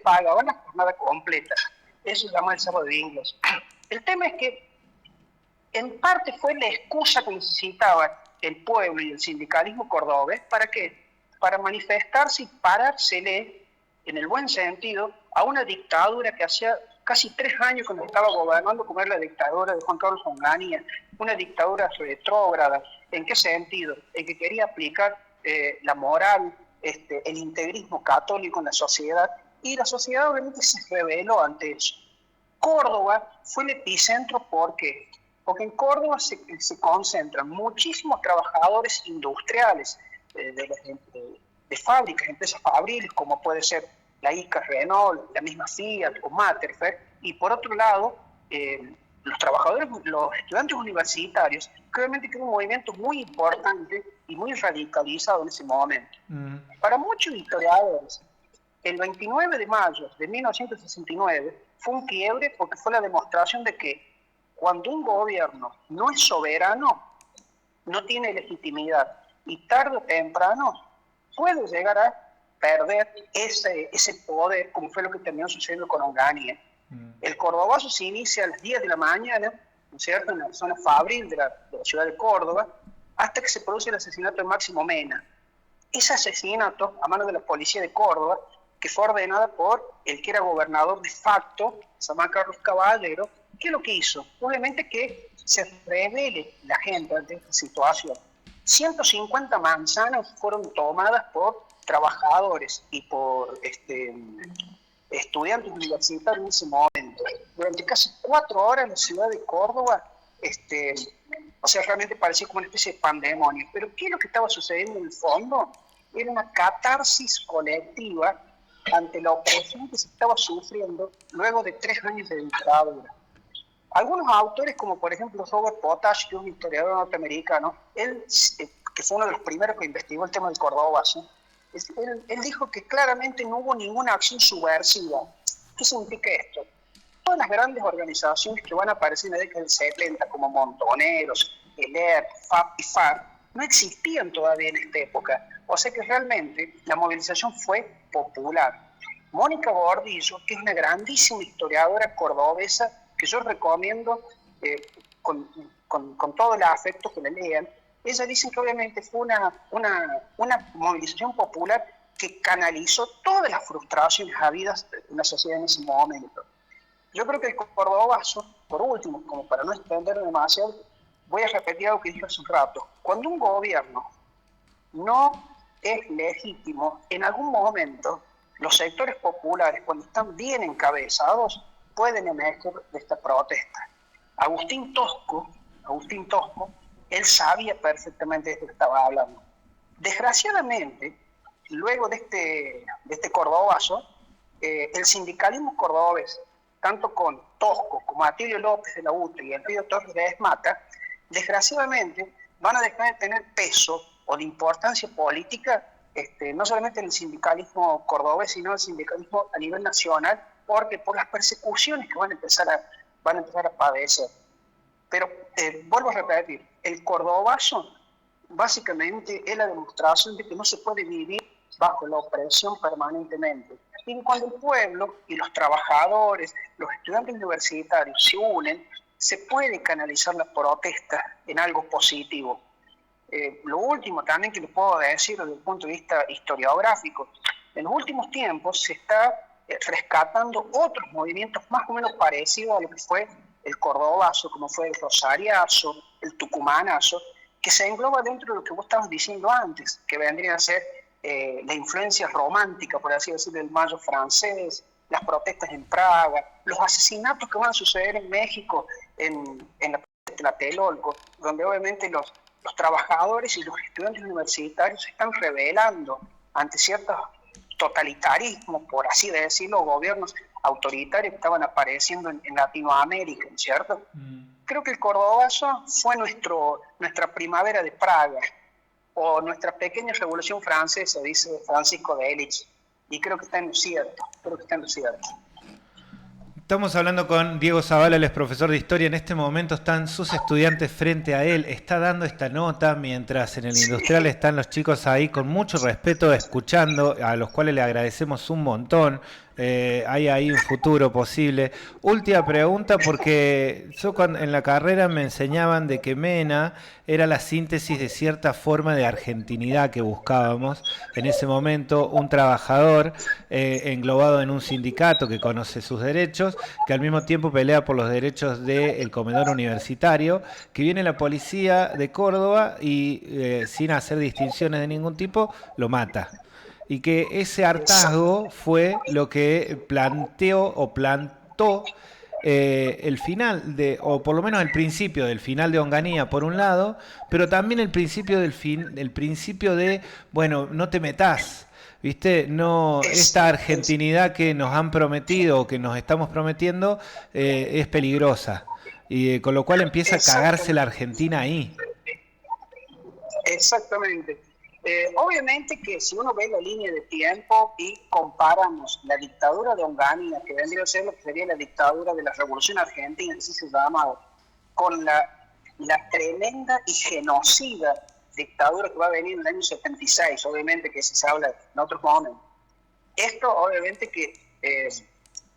pagaban la jornada completa. Eso se llama el sábado de inglés. El tema es que en parte fue la excusa que necesitaba el pueblo y el sindicalismo cordobés ¿para qué? Para manifestarse y parársele, en el buen sentido, a una dictadura que hacía casi 3 años que nos estaba gobernando, como era la dictadura de Juan Carlos Onganía, una dictadura retrógrada. ¿En qué sentido? En que quería aplicar la moral, el integrismo católico en la sociedad, y la sociedad obviamente se rebeló ante eso. Córdoba fue el epicentro, ¿por qué? Porque en Córdoba se concentran muchísimos trabajadores industriales de fábricas, empresas fabriles, como puede ser la ICA, Renault, la misma Fiat o Materfer, y por otro lado, los trabajadores, los estudiantes universitarios, que obviamente tienen un movimiento muy importante y muy radicalizado en ese momento. Para muchos historiadores, el 29 de mayo de 1969 fue un quiebre porque fue la demostración de que cuando un gobierno no es soberano, no tiene legitimidad y tarde o temprano puede llegar a perder ese poder, como fue lo que terminó sucediendo con Onganía. El Cordobazo se inicia a las 10 de la mañana, ¿no es cierto?, en la zona fabril de la ciudad de Córdoba, hasta que se produce el asesinato de Máximo Mena. Ese asesinato a mano de la policía de Córdoba, que fue ordenada por el que era gobernador de facto, San Carlos Caballero, ¿qué es lo que hizo? Obviamente que se rebele la gente ante esta situación. 150 manzanas fueron tomadas por trabajadores y por estudiantes universitarios en ese momento. Durante casi 4 horas en la ciudad de Córdoba, o sea, realmente parecía como una especie de pandemonio. Pero ¿qué es lo que estaba sucediendo en el fondo? Era una catarsis colectiva ante la opresión que se estaba sufriendo luego de 3 años de dictadura. Algunos autores, como por ejemplo Robert Potash, que es un historiador norteamericano, él, que fue uno de los primeros que investigó el tema del Cordobazo, él dijo que claramente no hubo ninguna acción subversiva. ¿Qué significa esto? Todas las grandes organizaciones que van a aparecer en la década del 70, como Montoneros, el ERP, FAP y FARC, no existían todavía en esta época. O sea que realmente la movilización fue popular. Mónica Gordillo, que es una grandísima historiadora cordobesa, que yo recomiendo con todo el afecto que la lean, ella dice que obviamente fue una movilización popular que canalizó todas las frustraciones habidas en la sociedad en ese momento. Yo creo que el Cordobazo, por último, como para no extender demasiado, voy a repetir algo que dije hace un rato. Cuando un gobierno no es legítimo, en algún momento los sectores populares, cuando están bien encabezados, pueden emerger de esta protesta. Agustín Tosco, él sabía perfectamente de esto que estaba hablando. Desgraciadamente, luego de este Cordobazo, el sindicalismo cordobés, tanto con Tosco como Atilio López de la UTE y Elpidio Torres de Esmata, desgraciadamente van a dejar de tener peso o de importancia política, no solamente en el sindicalismo cordobés, sino en el sindicalismo a nivel nacional, porque por las persecuciones que van a empezar a padecer. Pero vuelvo a repetir, el Cordobazo básicamente es la demostración de que no se puede vivir bajo la opresión permanentemente. Y cuando el pueblo y los trabajadores, los estudiantes universitarios se unen, se puede canalizar la protesta en algo positivo. Lo último también que les puedo decir desde el punto de vista historiográfico, en los últimos tiempos se está rescatando otros movimientos más o menos parecidos a lo que fue el Cordobazo, como fue el Rosariazo, el Tucumanazo, que se engloba dentro de lo que vos estabas diciendo antes, que vendría a ser la influencia romántica, por así decirlo, del Mayo francés, las protestas en Praga, los asesinatos que van a suceder en México, en la protesta de Tlatelolco, donde obviamente los trabajadores y los estudiantes universitarios se están rebelando ante ciertos totalitarismos, por así decirlo, gobiernos autoritarios que estaban apareciendo en Latinoamérica, ¿cierto? Creo que el Cordobazo fue nuestra primavera de Praga, o nuestra pequeña revolución francesa, dice Francisco de Elich, y creo que está en lo cierto, Estamos hablando con Diego Zavala, él es profesor de historia. En este momento están sus estudiantes frente a él. Está dando esta nota mientras en el industrial están los chicos ahí con mucho respeto escuchando, a los cuales le agradecemos un montón. Hay ahí un futuro posible. Última pregunta, porque yo en la carrera me enseñaban de que Mena era la síntesis de cierta forma de argentinidad que buscábamos en ese momento, un trabajador englobado en un sindicato que conoce sus derechos, que al mismo tiempo pelea por los derechos del comedor universitario, que viene la policía de Córdoba y sin hacer distinciones de ningún tipo, lo mata. Y que ese hartazgo fue lo que planteó o plantó el final de, o por lo menos el principio del final de Onganía por un lado, pero también el principio el principio de, bueno, no te metás, ¿viste? No, esta argentinidad que nos han prometido o que nos estamos prometiendo es peligrosa. Y con lo cual empieza a cagarse la Argentina ahí. Exactamente. Obviamente que si uno ve la línea de tiempo y comparamos la dictadura de Onganía, que vendría a ser lo que sería la dictadura de la Revolución Argentina, así se llama, con la tremenda y genocida dictadura que va a venir en el año 76, obviamente que se habla en otros momentos. Esto obviamente que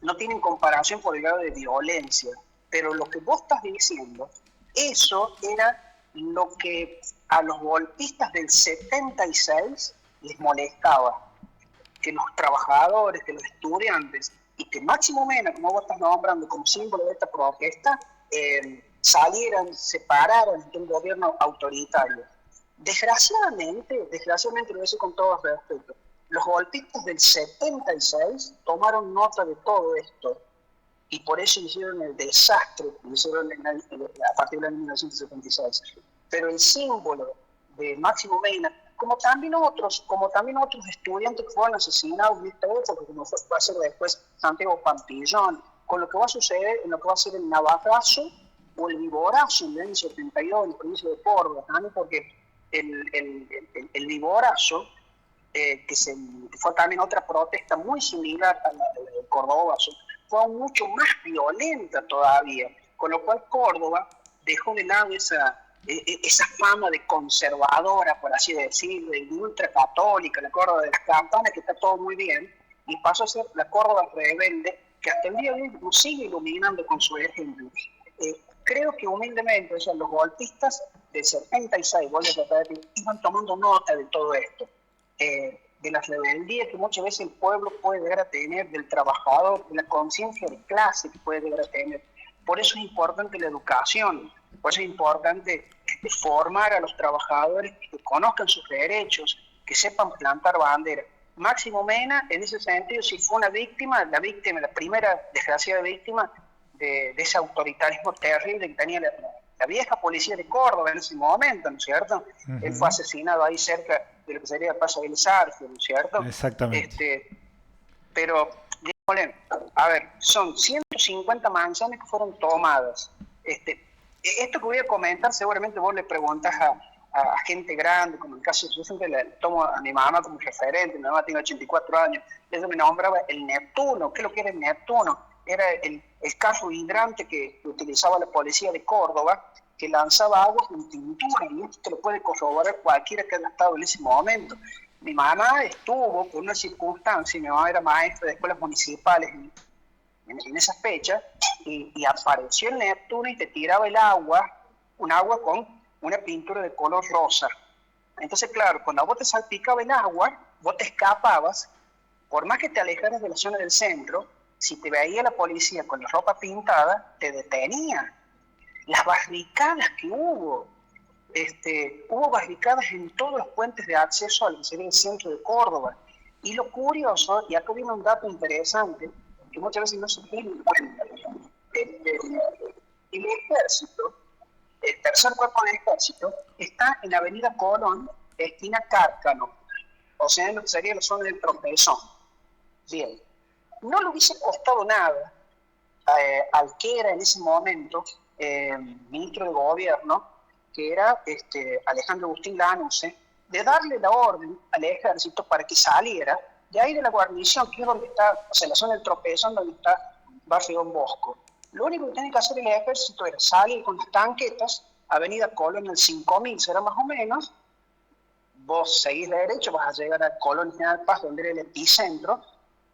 no tiene comparación por el grado de violencia, pero lo que vos estás diciendo, eso era lo que a los golpistas del 76 les molestaba, que los trabajadores, que los estudiantes, y que Máximo Mena, como vos estás nombrando como símbolo de esta protesta, salieran, se pararan de un gobierno autoritario. Desgraciadamente, lo voy a decir con todo respeto, los golpistas del 76 tomaron nota de todo esto y por eso hicieron el desastre que hicieron a partir del año 1976. Pero el símbolo de Máximo Mena, como también otros estudiantes que fueron asesinados en esta época, como va a ser después Santiago Pampillón, con lo que va a suceder en lo que va a ser el Navajazo o el Viborazo en el año 72 en la provincia de Córdoba, también porque el Viborazo, que fue también otra protesta muy similar a la del Cordobazo, fue mucho más violenta todavía, con lo cual Córdoba dejó de lado esa fama de conservadora, por así decirlo, de ultracatólica, la Córdoba de las campanas, que está todo muy bien, y pasó a ser la Córdoba rebelde, que hasta el día de hoy nos sigue iluminando con su ejemplo. Creo que humildemente, o sea, los golpistas del 76, iban tomando nota de todo esto, de la rebeldía que muchas veces el pueblo puede llegar a tener, del trabajador, de la conciencia de clase que puede llegar a tener. Por eso es importante la educación, por eso es importante formar a los trabajadores que conozcan sus derechos, que sepan plantar bandera. Máximo Mena, en ese sentido, si fue una víctima, la primera desgraciada víctima de ese autoritarismo terrible que tenía la vieja policía de Córdoba en ese momento, ¿no es cierto? Uh-huh. Él fue asesinado ahí cerca de lo que sería el Paso del Sargio, ¿no es cierto? Exactamente. Pero, a ver, son 150 manzanas que fueron tomadas. Esto que voy a comentar, seguramente vos le preguntas a gente grande, como el caso, yo siempre le tomo a mi mamá como referente, mi mamá tiene 84 años, ella me nombraba el Neptuno. ¿Qué es lo que era el Neptuno? Era el carro hidrante que utilizaba la policía de Córdoba, que lanzaba agua con tintura, y esto te lo puede corroborar cualquiera que haya estado en ese momento. Mi mamá estuvo por una circunstancia, mi mamá era maestra de escuelas municipales en esa fecha, y apareció el Neptuno y te tiraba un agua con una pintura de color rosa. Entonces, claro, cuando vos te salpicaba el agua, vos te escapabas, por más que te alejaras de la zona del centro, si te veía la policía con la ropa pintada, te detenía. Las barricadas que hubo barricadas en todos los puentes de acceso al que sería el centro de Córdoba. Y lo curioso, y acá viene un dato interesante, que muchas veces no se tiene en cuenta, el ejército, el tercer cuerpo del ejército, está en la avenida Colón, esquina Cárcano, o sea, en lo que sería la zona del Tropezón. Bien, no le hubiese costado nada al que era en ese momento ministro de gobierno, que era Alejandro Agustín Lanusse, de darle la orden al ejército para que saliera de ahí de la guarnición, que es donde está, o sea, la zona del Tropezón, donde está Barrio Don Bosco. Lo único que tenía que hacer el ejército era salir con las tanquetas, avenida Colón, el 5000 será más o menos, vos seguís derecho, vas a llegar a Colón General Paz, donde era el epicentro,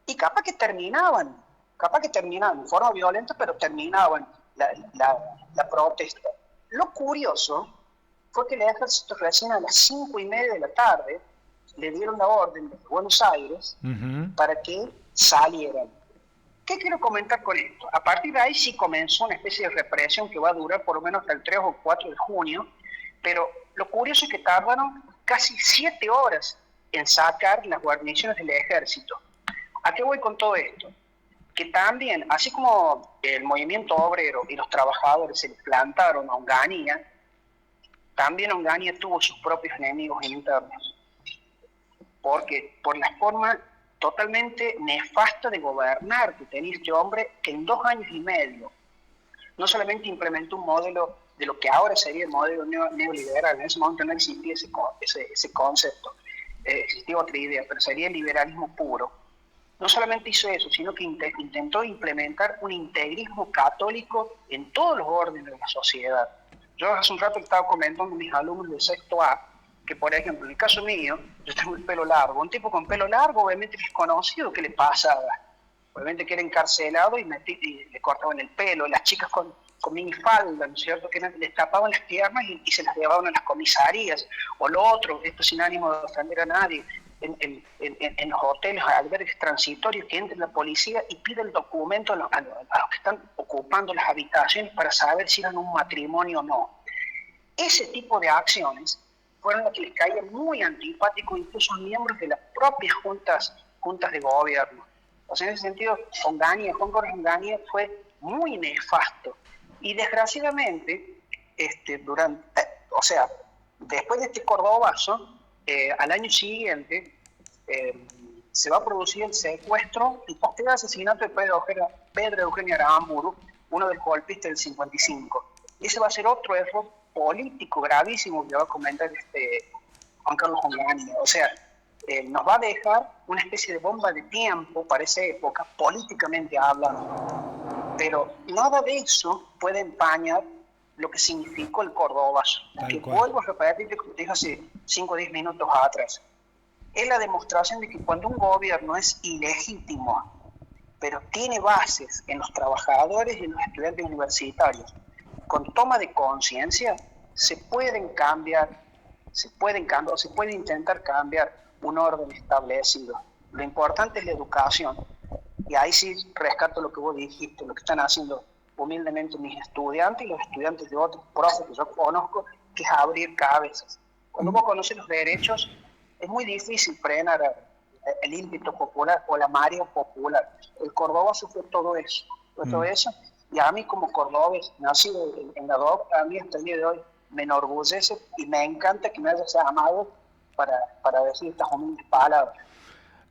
y capaz que terminaban de forma violenta, pero terminaban la protesta. Lo curioso fue que el ejército recién a las 5:30 de la tarde le dieron la orden de Buenos Aires para que salieran. ¿Qué quiero comentar con esto? A partir de ahí sí comenzó una especie de represión que va a durar por lo menos hasta el 3 o 4 de junio, pero lo curioso es que tardaron casi 7 horas en sacar las guarniciones del ejército. ¿A qué voy con todo esto? Que también, así como el movimiento obrero y los trabajadores se plantaron a Onganía, también Onganía tuvo sus propios enemigos internos. Porque por la forma totalmente nefasta de gobernar que tenía este hombre, que en 2 años y medio no solamente implementó un modelo de lo que ahora sería el modelo neoliberal, en ese momento no existía ese concepto, existía otra idea, pero sería el liberalismo puro. No solamente hizo eso, sino que intentó implementar un integrismo católico en todos los órdenes de la sociedad. Yo hace un rato estaba comentando a mis alumnos de sexto A, que por ejemplo, en el caso mío, yo tengo el pelo largo. Un tipo con pelo largo, obviamente, es conocido que le pasaba. Obviamente que era encarcelado y le cortaban el pelo. Las chicas con minifalda, ¿no es cierto?, que les tapaban las piernas y se las llevaban a las comisarías. O lo otro, esto sin ánimo de ofender a nadie, en los hoteles, albergues transitorios, que entre la policía y pide el documento a los que están ocupando las habitaciones para saber si eran un matrimonio o no. Ese tipo de acciones fueron las que les caían muy antipáticos incluso a miembros de las propias juntas de gobierno. O sea, en ese sentido, Juan Carlos Onganía fue muy nefasto. Y desgraciadamente, después de este Cordobazo, al año siguiente se va a producir el secuestro y posterior asesinato de Pedro Eugenio Aramburu, uno de los golpistas del 55. Ese va a ser otro error político gravísimo que va a comentar Juan Carlos Onganía. O sea, nos va a dejar una especie de bomba de tiempo para esa época, políticamente hablando. Pero nada de eso puede empañar lo que significó el Cordobazo. Que vuelvo a repetir lo que dije hace 5 o 10 minutos atrás. Es la demostración de que cuando un gobierno es ilegítimo, pero tiene bases en los trabajadores y en los estudiantes universitarios, con toma de conciencia, se puede intentar cambiar un orden establecido. Lo importante es la educación. Y ahí sí rescato lo que vos dijiste, lo que están haciendo humildemente mis estudiantes y los estudiantes de otros profes que yo conozco, que es abrir cabezas. Cuando vos conoces los derechos, es muy difícil frenar el ímpetu popular o la marea popular. El Cordobazo fue todo eso. Y a mí como cordobés, nacido en la DOC, a mí hasta el día de hoy me enorgullece y me encanta que me hayas llamado para decir estas humildes palabras.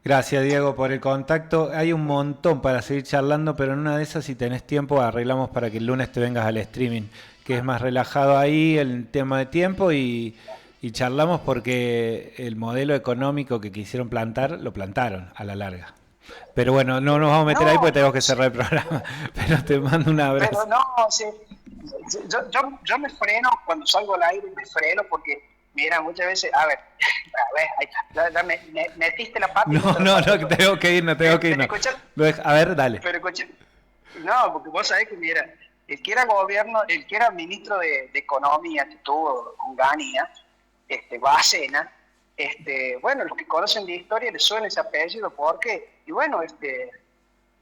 Gracias, Diego, por el contacto. Hay un montón para seguir charlando, pero en una de esas, si tenés tiempo, arreglamos para que el lunes te vengas al streaming, que es más relajado ahí el tema de tiempo y charlamos porque el modelo económico que quisieron plantar, lo plantaron a la larga. Pero bueno, no nos vamos a meter ahí porque tenemos que cerrar el programa. Pero te mando un abrazo. Pero no, sí. Yo me freno cuando salgo al aire, me freno porque, mira, muchas veces, a ver, ahí está, ya me metiste la pata. No, tengo que ir. A ver, dale. Pero escucha, no, porque vos sabés que, mira, el que era ministro de Economía que tuvo Onganía, Bárcena, bueno, los que conocen de historia les suena ese apellido porque, y bueno,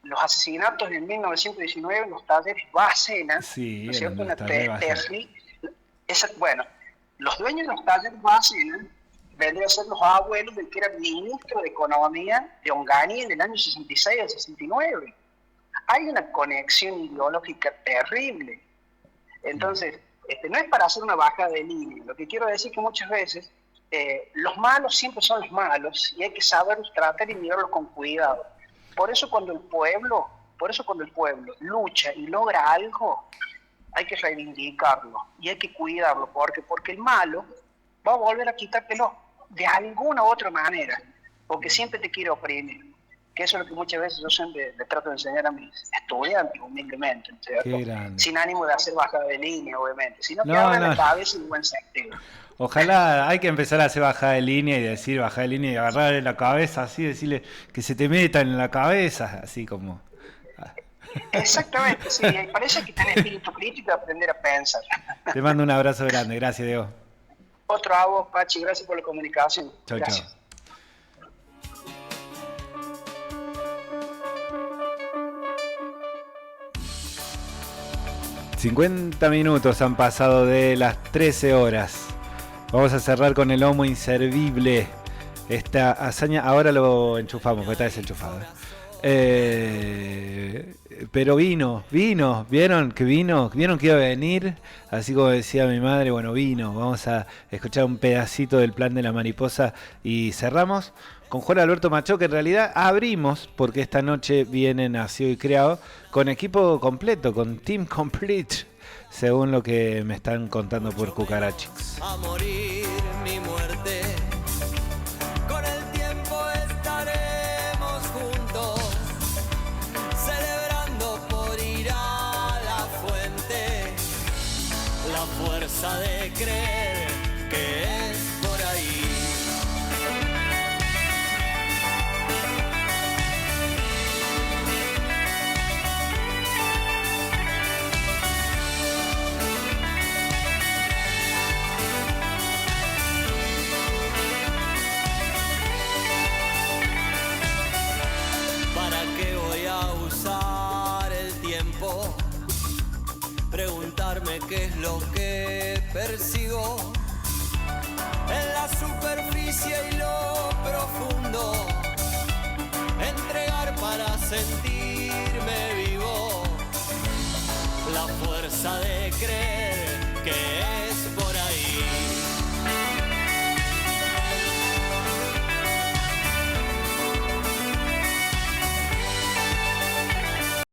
los asesinatos en 1919 en los talleres Bárcena, sí, ¿no es cierto? Bueno, los dueños de los talleres Bárcena vendrían a ser los abuelos del que era ministro de Economía de Onganía en el año 66 al 69. Hay una conexión ideológica terrible. Entonces, no es para hacer una baja de línea. Lo que quiero decir es que muchas veces los malos siempre son los malos y hay que saberlos tratar y mirarlos con cuidado. Por eso cuando el pueblo lucha y logra algo, hay que reivindicarlo y hay que cuidarlo, porque el malo va a volver a quitártelo de alguna u otra manera, porque siempre te quiere oprimir. que eso es lo que muchas veces yo siempre le trato de enseñar a mis estudiantes, humildemente, ¿cierto? Sin ánimo de hacer bajada de línea, obviamente, sino que abran la cabeza en buen sentido. Ojalá, hay que empezar a hacer bajada de línea y decir bajada de línea y agarrarle la cabeza así, decirle que se te metan en la cabeza, así como... Exactamente, sí, parece que tenés espíritu crítico de aprender a pensar. Te mando un abrazo grande, gracias Diego. Otro a vos, Pachi, gracias por la comunicación. Chau, gracias. chau. ...50 minutos han pasado de las 13 horas... Vamos a cerrar con el Homo Inservible. Esta hazaña, ahora lo enchufamos, porque está desenchufado. Pero vino, ¿vieron que vino? ¿Vieron que iba a venir? Así como decía mi madre, bueno, vino. Vamos a escuchar un pedacito del Plan de la Mariposa y cerramos con Juan Alberto Macho, que en realidad abrimos, porque esta noche viene Nacido y Creado, con equipo completo, con Team Complete, según lo que me están contando por Cucarachix. A morir mi muerte, con el tiempo estaremos juntos, celebrando por ir a la fuente, la fuerza de creer que es por ahí. Preguntarme qué es lo que persigo en la superficie y lo profundo, entregar para sentirme vivo, la fuerza de creer